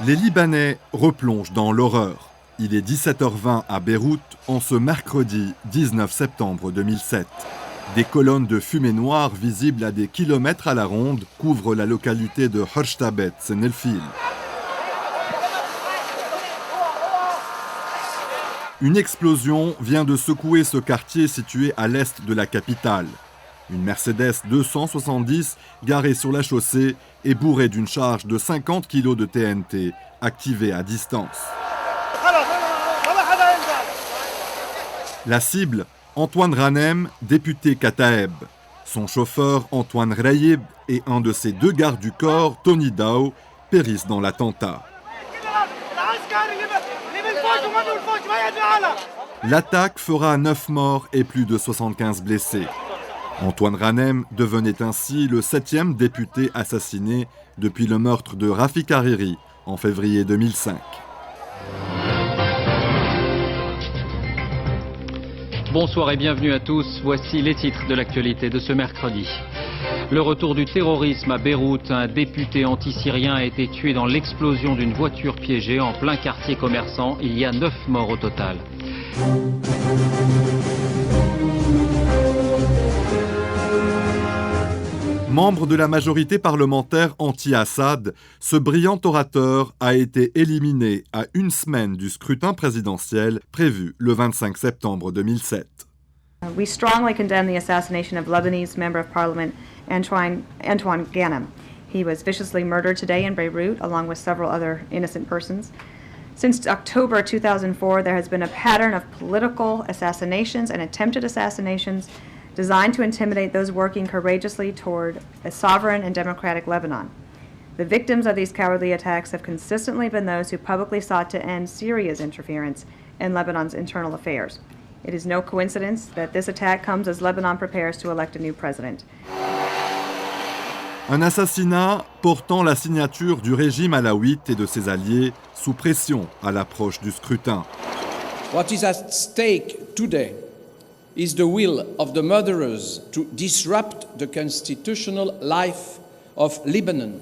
Les Libanais replongent dans l'horreur. Il est 17h20 à Beyrouth en ce mercredi 19 septembre 2007. Des colonnes de fumée noire visibles à des kilomètres à la ronde couvrent la localité de Horshtabet Senelfil. Une explosion vient de secouer ce quartier situé à l'est de la capitale. Une Mercedes 270 garée sur la chaussée est bourrée d'une charge de 50 kg de TNT activée à distance. La cible, Antoine Ranem, député Kataeb. Son chauffeur, Antoine Rayeb, et un de ses deux gardes du corps, Tony Dao, périssent dans l'attentat. L'attaque fera 9 morts et plus de 75 blessés. Antoine Ranem devenait ainsi le 7e député assassiné depuis le meurtre de Rafik Hariri en février 2005. Bonsoir et bienvenue à tous. Voici les titres de l'actualité de ce mercredi. Le retour du terrorisme à Beyrouth. Un député anti-syrien a été tué dans l'explosion d'une voiture piégée en plein quartier commerçant. Il y a 9 morts au total. Membre de la majorité parlementaire anti-Assad, ce brillant orateur a été éliminé à une semaine du scrutin présidentiel prévu le 25 septembre 2007. We strongly condemn the assassination of Lebanese Member of Parliament Antoine Ghanem. He was viciously murdered today in Beirut along with several other innocent persons. Since October 2004, there has been a pattern of political assassinations and attempted assassinations designed to intimidate those working courageously toward a sovereign and democratic Lebanon. The victims of these cowardly attacks have consistently been those who publicly sought to end Syria's interference in Lebanon's internal affairs. It is no coincidence that this attack comes as Lebanon prepares to elect a new president. Un assassinat portant la signature du régime alawite et de ses alliés sous pression à l'approche du scrutin. What is at stake today is the will of the murderers to disrupt the constitutional life of Lebanon,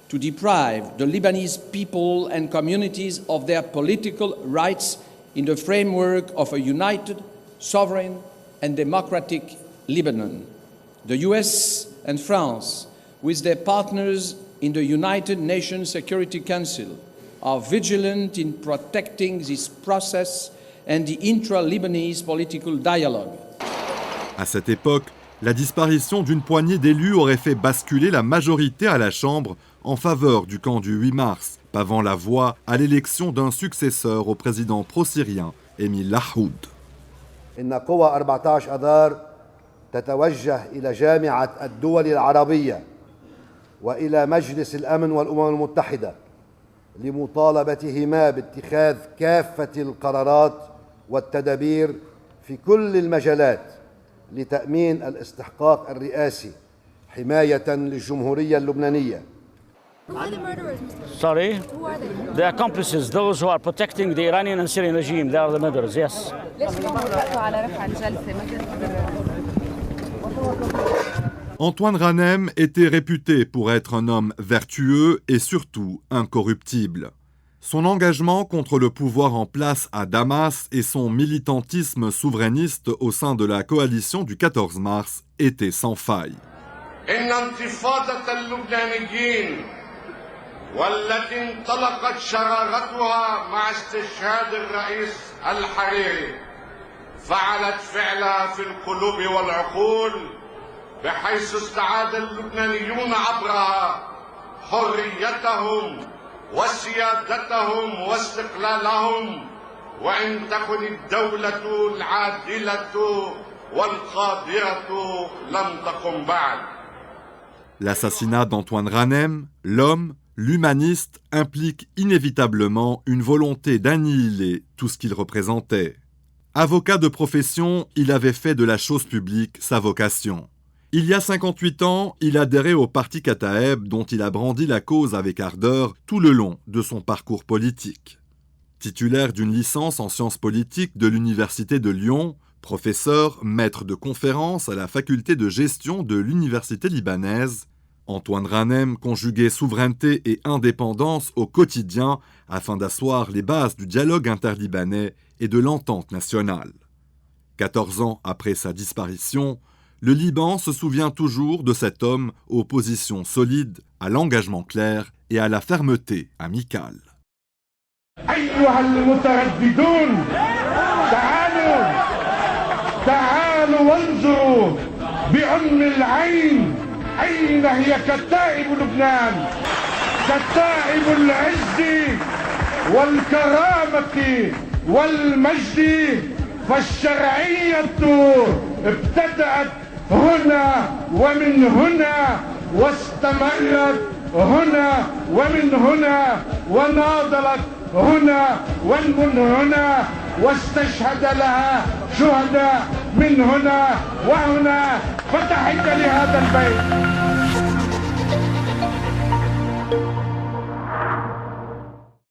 to deprive the Lebanese people and communities of their political rights in the framework of a united, sovereign and democratic Lebanon. The US and France, with their partners in the United Nations Security Council, are vigilant in protecting this process and the intra-Lebanese political dialogue. À cette époque, la disparition d'une poignée d'élus aurait fait basculer la majorité à la Chambre en faveur du camp du 8 mars, pavant la voie à l'élection d'un successeur au président pro-syrien, Émile Lahoud. إن قوى 14 آذار تتوجه إلى جامعة الدول العربية وإلى مجلس الأمن والأمم المتحدة لمطالبتهما باتخاذ كافة القرارات والتدابير في كل المجالات لتأمين الاستحقاق الرئاسي حماية للجمهورية اللبنانية. Who are the murderers, Mr. Sorry? Who are they? The accomplices, those who are protecting the Iranian and Syrian regime, they are the murderers, yes. Antoine Ranem était réputé pour être un homme vertueux et surtout incorruptible. Son engagement contre le pouvoir en place à Damas et son militantisme souverainiste au sein de la coalition du 14 mars étaient sans faille. والتي انطلقت شرارتها مع استشهاد الرئيس الحريري فعلت فعلها في القلوب والعقول بحيث استعاد اللبنانيون عبرها حريتهم وسيادتهم واستقلالهم وإن تكن الدولة العادلة والقادرة لم تقم بعد. L'assassinat d'Antoine Ranem, l'homme, l'humaniste, implique inévitablement une volonté d'annihiler tout ce qu'il représentait. Avocat de profession, il avait fait de la chose publique sa vocation. Il y a 58 ans, il adhérait au parti Kataeb dont il a brandi la cause avec ardeur tout le long de son parcours politique. Titulaire d'une licence en sciences politiques de l'Université de Lyon, professeur, maître de conférences à la faculté de gestion de l'Université libanaise, Antoine Ranem conjuguait souveraineté et indépendance au quotidien afin d'asseoir les bases du dialogue interlibanais et de l'entente nationale. 14 ans après sa disparition, le Liban se souvient toujours de cet homme aux positions solides, à l'engagement clair et à la fermeté amicale. أيها المترددون تعالوا وانظروا بعم العين أين هي كتائب لبنان كتائب العز والكرامة والمجد فالشرعية ابتدأت هنا ومن هنا واستمرت هنا ومن هنا وناضلت هنا ومن هنا واستشهد لها شهداء من هنا وهنا فتحت لهذا البيت.